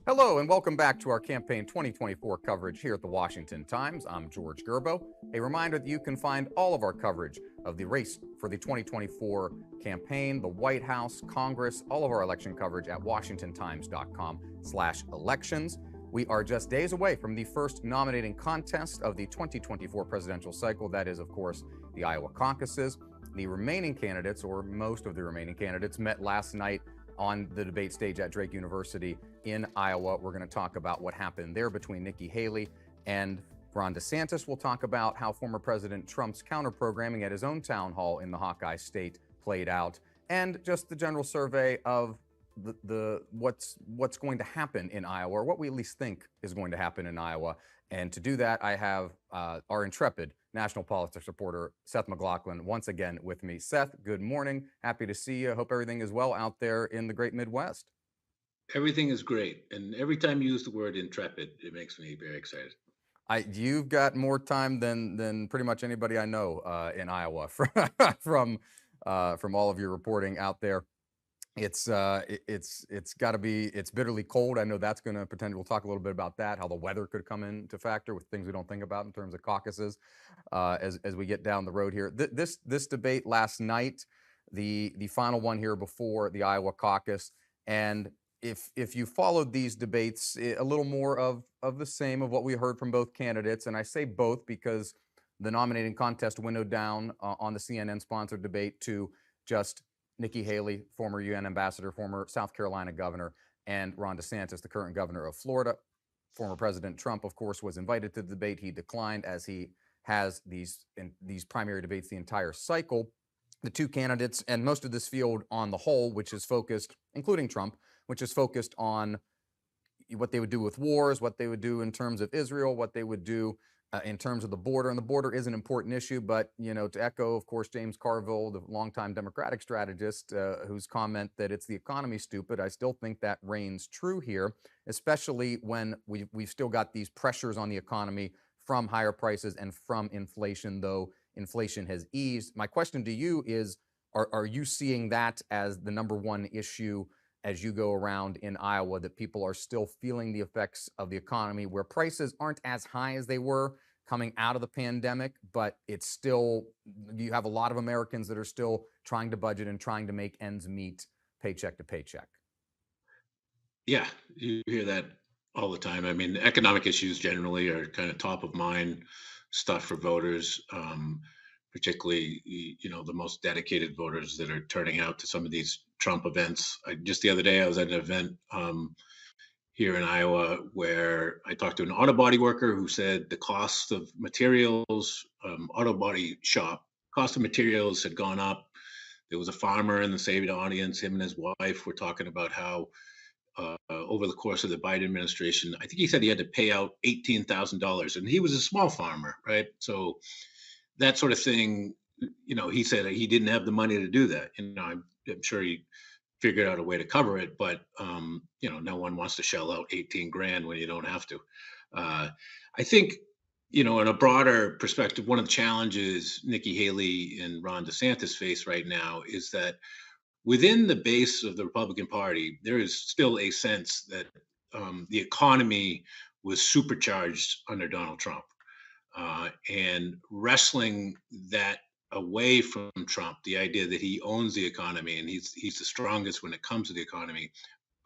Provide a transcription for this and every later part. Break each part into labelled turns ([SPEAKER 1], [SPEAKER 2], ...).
[SPEAKER 1] Hello and welcome back to our campaign 2024 coverage here at the Washington Times. I'm George Gerbo. A reminder that you can find all of our coverage of the race for the 2024 campaign, the White House, Congress, all of our election coverage at washingtontimes.com/elections. We are just days away from the first nominating contest of the 2024 presidential cycle. That is, of course, the Iowa caucuses. The remaining candidates, or most of the remaining candidates, met last night on the debate stage at Drake University in Iowa. We're going to talk about what happened there between Nikki Haley and Ron DeSantis. We'll talk about how former President Trump's counter-programming at his own town hall in the Hawkeye State played out, and just the general survey of what's going to happen in Iowa, or what we at least think is going to happen in Iowa. And to do that, I have our intrepid national politics reporter, Seth McLaughlin, once again with me. Seth, good morning. Happy to see you. Hope everything is well out there in the great Midwest.
[SPEAKER 2] Everything is great. And every time you use the word intrepid, it makes me very excited.
[SPEAKER 1] You've got more time than pretty much anybody I know in Iowa from all of your reporting out there. It's got to be, it's bitterly cold. I know that's going to potentially, we'll talk a little bit about that, how the weather could come into factor with things we don't think about in terms of caucuses as we get down the road here. This debate last night, the final one here before the Iowa caucus, and if you followed these debates, a little more of the same of what we heard from both candidates, and I say both because the nominating contest windowed down on the CNN-sponsored debate to just Nikki Haley, former UN ambassador, former South Carolina governor, and Ron DeSantis, the current governor of Florida. Former President Trump, of course, was invited to the debate. He declined, as he has these primary debates the entire cycle. The two candidates and most of this field on the whole, which is focused, including Trump, which is focused on what they would do with wars, what they would do in terms of Israel, what they would do in terms of the border. And the border is an important issue, but, to echo, of course, James Carville, the longtime Democratic strategist, whose comment that it's the economy, stupid, I still think that reigns true here, especially when we've still got these pressures on the economy from higher prices and from inflation, though inflation has eased. My question to you is, are you seeing that as the number one issue as you go around in Iowa, that people are still feeling the effects of the economy, where prices aren't as high as they were coming out of the pandemic, but it's still, you have a lot of Americans that are still trying to budget and trying to make ends meet paycheck to paycheck?
[SPEAKER 2] Yeah, you hear that all the time. I mean, economic issues generally are kind of top of mind stuff for voters, particularly, the most dedicated voters that are turning out to some of these Trump events. Just the other day, I was at an event here in Iowa where I talked to an auto body worker who said the cost of materials, auto body shop, cost of materials had gone up. There was a farmer in the same audience. Him and his wife were talking about how over the course of the Biden administration, I think he said he had to pay out $18,000, and he was a small farmer, right? So that sort of thing, he said he didn't have the money to do that. I'm sure he figured out a way to cover it, but no one wants to shell out 18 grand when you don't have to. I think, in a broader perspective, one of the challenges Nikki Haley and Ron DeSantis face right now is that within the base of the Republican Party, there is still a sense that the economy was supercharged under Donald Trump, and wrestling that away from Trump, the idea that he owns the economy and he's the strongest when it comes to the economy,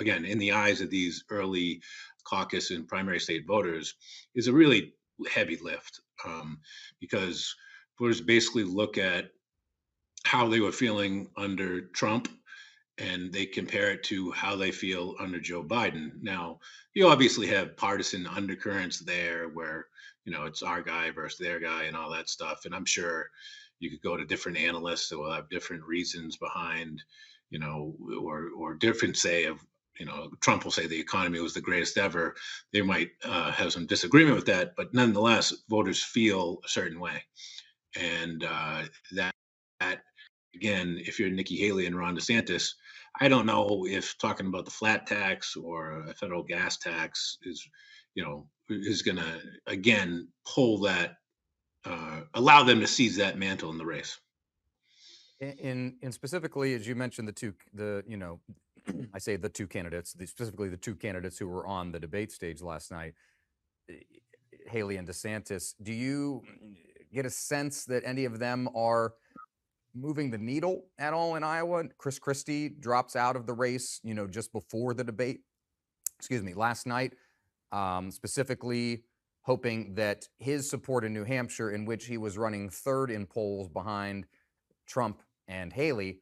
[SPEAKER 2] again, in the eyes of these early caucus and primary state voters, is a really heavy lift, because voters basically look at how they were feeling under Trump and they compare it to how they feel under Joe Biden. Now, you obviously have partisan undercurrents there where, it's our guy versus their guy and all that stuff. And I'm sure you could go to different analysts that will have different reasons behind, or different say of, Trump will say the economy was the greatest ever. They might have some disagreement with that, but nonetheless, voters feel a certain way. And that again, if you're Nikki Haley and Ron DeSantis, I don't know if talking about the flat tax or a federal gas tax is going to again pull that, allow them to seize that mantle in the race.
[SPEAKER 1] In specifically, as you mentioned, I say the two candidates, specifically the two candidates who were on the debate stage last night, Haley and DeSantis. Do you get a sense that any of them are moving the needle at all in Iowa? Chris Christie drops out of the race, just before the debate, last night, specifically hoping that his support in New Hampshire, in which he was running third in polls behind Trump and Haley,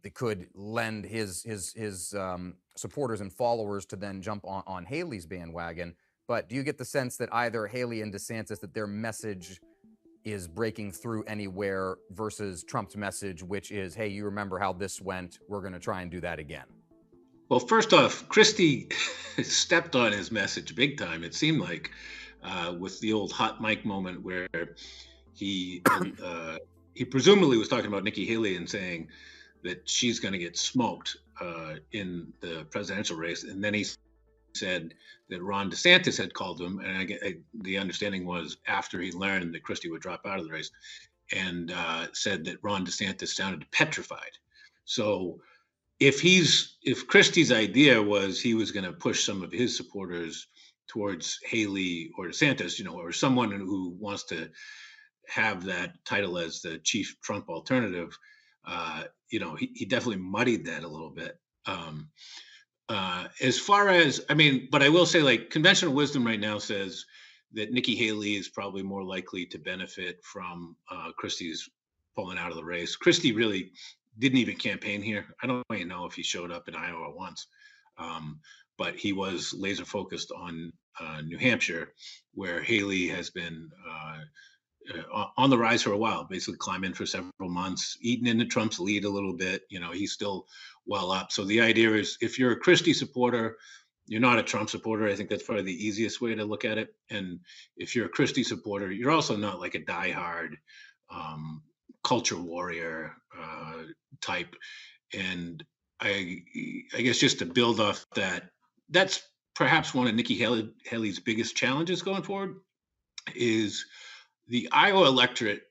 [SPEAKER 1] that could lend his supporters and followers to then jump on Haley's bandwagon. But do you get the sense that either Haley and DeSantis, that their message is breaking through anywhere versus Trump's message, which is, hey, you remember how this went? We're going to try and do that again.
[SPEAKER 2] Well, first off, Christie stepped on his message big time. It seemed like with the old hot mic moment where he he presumably was talking about Nikki Haley and saying that she's going to get smoked in the presidential race, and then he said that Ron DeSantis had called him, and the understanding was after he learned that Christie would drop out of the race, and said that Ron DeSantis sounded petrified. So if Christie's idea was he was going to push some of his supporters towards Haley or DeSantis, or someone who wants to have that title as the chief Trump alternative, he definitely muddied that a little bit. As far as, but I will say, like, conventional wisdom right now says that Nikki Haley is probably more likely to benefit from Christie's pulling out of the race. Christie really didn't even campaign here. I don't even know if he showed up in Iowa once, but he was laser focused on New Hampshire, where Haley has been on the rise for a while, basically climbing for several months, eating into Trump's lead a little bit. He's still well up. So the idea is, if you're a Christie supporter, you're not a Trump supporter. I think that's probably the easiest way to look at it. And if you're a Christie supporter, you're also not like a diehard culture warrior type. And I guess just to build off that, that's perhaps one of Nikki Haley's biggest challenges going forward. Is the Iowa electorate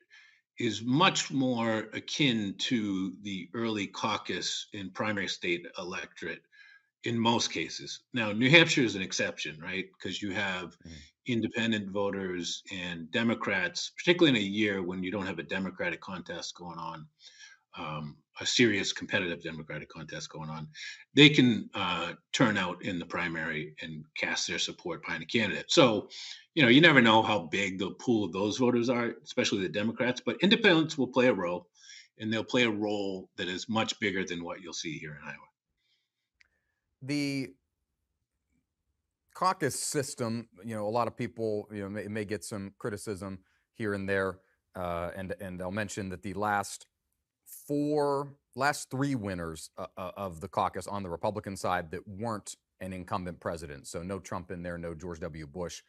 [SPEAKER 2] is much more akin to the early caucus and primary state electorate in most cases. Now, New Hampshire is an exception, right? Because you have independent voters and Democrats, particularly in a year when you don't have a Democratic contest going on, a serious competitive Democratic contest going on. They can turn out in the primary and cast their support behind a candidate. So, you never know how big the pool of those voters are, especially the Democrats, but independents will play a role, and they'll play a role that is much bigger than what you'll see here in Iowa.
[SPEAKER 1] The caucus system, a lot of people, may get some criticism here and there, and I'll mention that the last three winners of the caucus on the Republican side that weren't an incumbent president, so no Trump in there, no George W. Bush.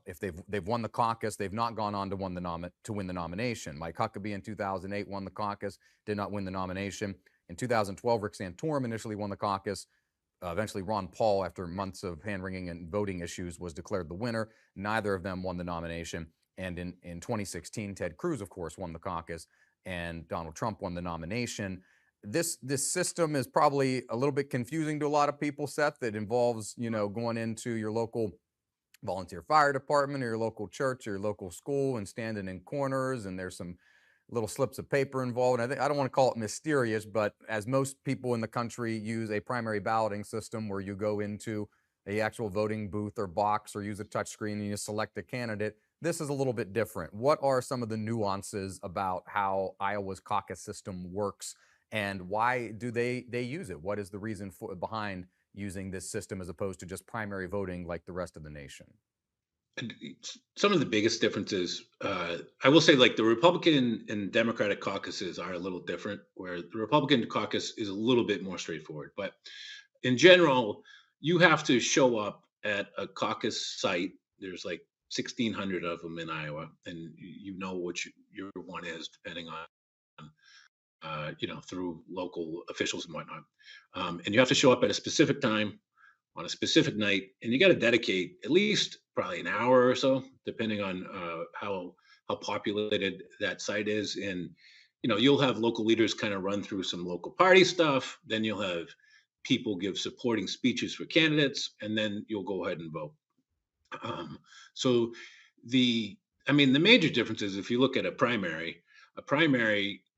[SPEAKER 1] If they've won the caucus, they've not gone on to win the nomination. Mike Huckabee in 2008 won the caucus, did not win the nomination. In 2012, Rick Santorum initially won the caucus. Eventually, Ron Paul, after months of hand-wringing and voting issues, was declared the winner. Neither of them won the nomination. And in 2016, Ted Cruz, of course, won the caucus, and Donald Trump won the nomination. This system is probably a little bit confusing to a lot of people, Seth. It involves, going into your local volunteer fire department or your local church or your local school and standing in corners, and there's some little slips of paper involved. And I don't want to call it mysterious, but as most people in the country use a primary balloting system where you go into a actual voting booth or box or use a touchscreen and you select a candidate, this is a little bit different. What are some of the nuances about how Iowa's caucus system works, and why do they use it? What is the reason behind using this system as opposed to just primary voting like the rest of the nation?
[SPEAKER 2] Some of the biggest differences, I will say, like, the Republican and Democratic caucuses are a little different, where the Republican caucus is a little bit more straightforward. But in general, you have to show up at a caucus site. There's like 1,600 of them in Iowa, and you know which your one is, depending on, through local officials and whatnot. And you have to show up at a specific time on a specific night, and you got to dedicate at least probably an hour or so, depending on how populated that site is. And you'll have local leaders kind of run through some local party stuff. Then you'll have people give supporting speeches for candidates, and then you'll go ahead and vote. Um, so the I mean, the major difference is if you look at a primary,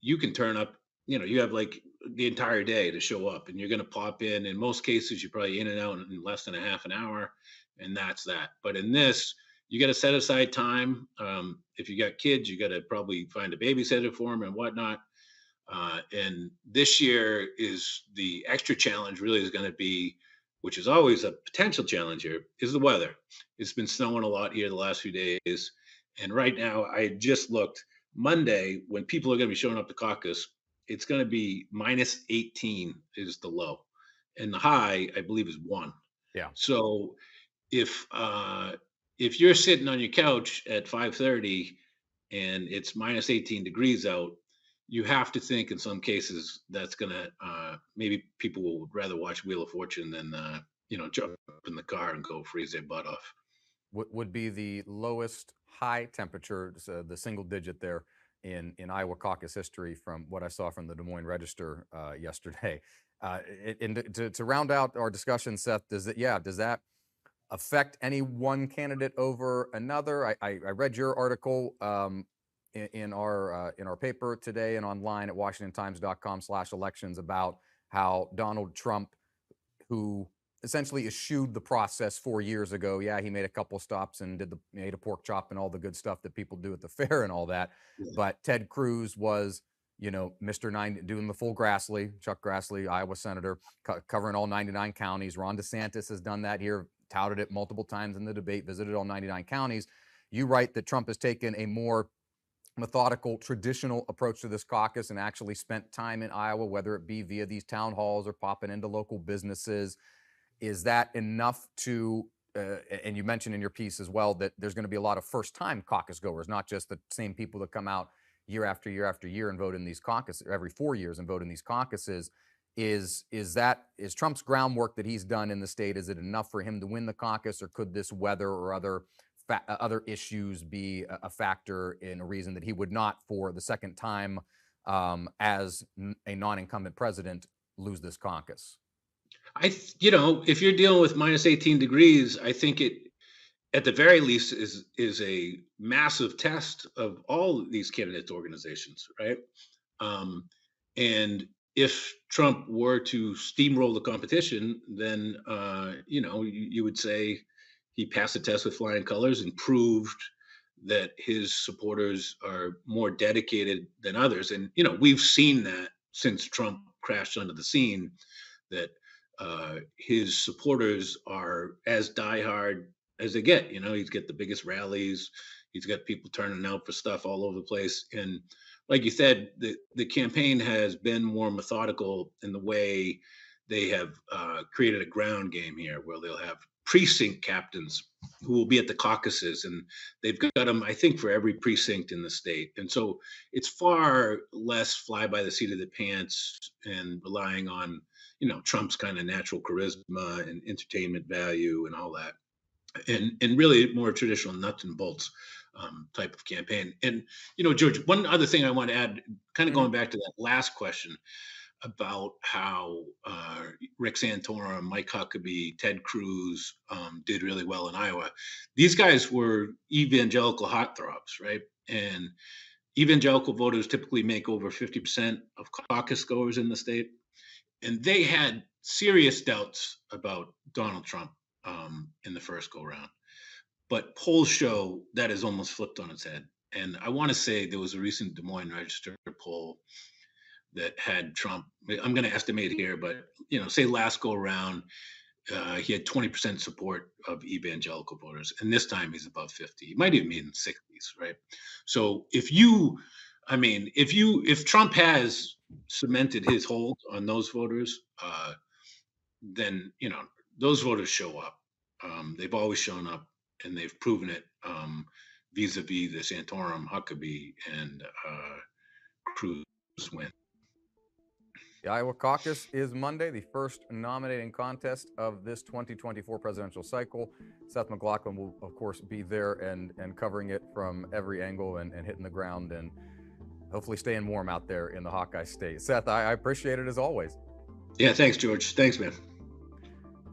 [SPEAKER 2] you can turn up, you have like the entire day to show up, and you're going to pop in. In most cases, you're probably in and out in less than a half an hour, and that's that. But in this, you got to set aside time. If you got kids, you got to probably find a babysitter for them and whatnot. And this year is the extra challenge, really is going to be, which is always a potential challenge here, is the weather. It's been snowing a lot here the last few days. And right now, I just looked Monday when people are going to be showing up to caucus, it's going to be minus 18 is the low. And the high, I believe, is 1.
[SPEAKER 1] Yeah.
[SPEAKER 2] So if if you're sitting on your couch at 5:30 and it's minus 18 degrees out, you have to think in some cases that's gonna maybe people would rather watch Wheel of Fortune than jump in the car and go freeze their butt off.
[SPEAKER 1] Would be the lowest high temperature, so the single digit there in Iowa caucus history, from what I saw from the Des Moines Register yesterday. And to round out our discussion, Seth, does that affect any one candidate over another? I read your article in our paper today and online at WashingtonTimes.com/elections about how Donald Trump, who essentially eschewed the process 4 years ago. Yeah, he made a couple stops and made a pork chop and all the good stuff that people do at the fair and all that.
[SPEAKER 2] Yeah.
[SPEAKER 1] But Ted Cruz was, Mr. 90, doing the full Grassley, Chuck Grassley, Iowa senator, covering all 99 counties. Ron DeSantis has done that here, touted it multiple times in the debate, visited all 99 counties. You write that Trump has taken a more methodical, traditional approach to this caucus and actually spent time in Iowa, whether it be via these town halls or popping into local businesses. Is that enough to, and you mentioned in your piece as well that there's going to be a lot of first-time caucus goers, not just the same people that come out year after year after year and vote in these caucuses, every 4 years and vote in these caucuses. Is Trump's groundwork that he's done in the state, is it enough for him to win the caucus, or could this weather or other issues be a factor in a reason that he would not, for the second time as a non-incumbent president, lose this caucus?
[SPEAKER 2] If you're dealing with minus 18 degrees, I think it at the very least is a massive test of all these candidates organizations, right? Um, and if Trump were to steamroll the competition, then you would say he passed the test with flying colors and proved that his supporters are more dedicated than others. And we've seen that since Trump crashed onto the scene, that his supporters are as diehard as they get. He's got the biggest rallies. He's got people turning out for stuff all over the place. And like you said, the campaign has been more methodical in the way they have created a ground game here, where they'll have precinct captains who will be at the caucuses, and they've got them, I think, for every precinct in the state. And so it's far less fly by the seat of the pants and relying on Trump's kind of natural charisma and entertainment value and all that, and really more traditional nuts and bolts type of campaign. And George, one other thing I want to add, kind of going back to that last question about how Rick Santorum, Mike Huckabee, Ted Cruz did really well in Iowa. These guys were evangelical heartthrobs, right? And evangelical voters typically make over 50% of caucus goers in the state. And they had serious doubts about Donald Trump in the first go round. But polls show that is almost flipped on its head. And I want to say there was a recent Des Moines Register poll that had Trump, I'm going to estimate here, but say last go around, he had 20% support of evangelical voters, and this time he's above 50. He might even be in the 60s, right? So if Trump has cemented his hold on those voters, then those voters show up. They've always shown up, and they've proven it vis-a-vis the Santorum, Huckabee, and Cruz win.
[SPEAKER 1] The Iowa caucus is Monday, the first nominating contest of this 2024 presidential cycle. Seth McLaughlin will, of course, be there and covering it from every angle and hitting the ground and hopefully staying warm out there in the Hawkeye State. Seth, I appreciate it as always.
[SPEAKER 2] Yeah, thanks, George. Thanks, man.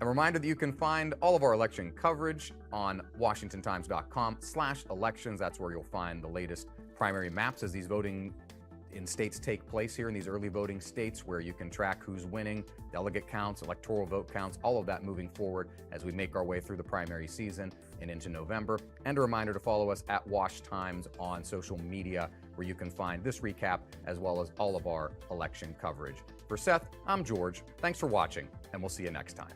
[SPEAKER 1] A reminder that you can find all of our election coverage on WashingtonTimes.com/elections. That's where you'll find the latest primary maps as these voting in states take place here in these early voting states, where you can track who's winning, delegate counts, electoral vote counts, all of that moving forward as we make our way through the primary season and into November. And a reminder to follow us at Wash Times on social media, where you can find this recap as well as all of our election coverage. For Seth, I'm George. Thanks for watching, and we'll see you next time.